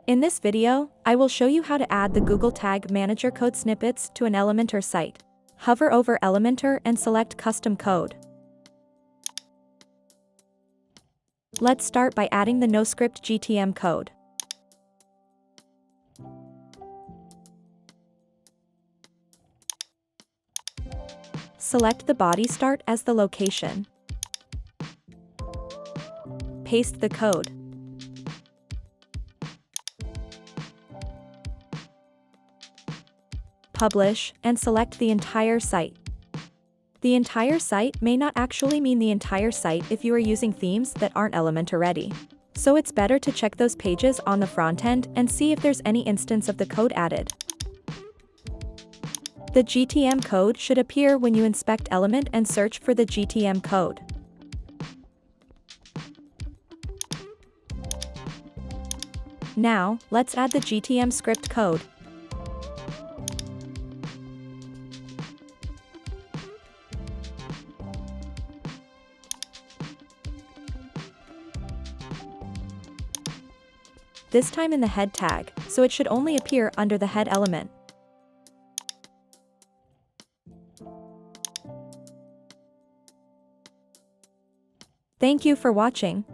In this video, I will show you how to add the Google Tag Manager code snippets to an Elementor site. Hover over Elementor and select Custom Code. Let's start by adding the NoScript GTM code. Select the body start as the location. Paste the code. Publish, and select the entire site. The entire site may not actually mean the entire site if you are using themes that aren't Elementor ready. So it's better to check those pages on the front end and see if there's any instance of the code added. The GTM code should appear when you inspect Element and search for the GTM code. Now, let's add the GTM script code. This time in the head tag, so it should only appear under the head element. Thank you for watching.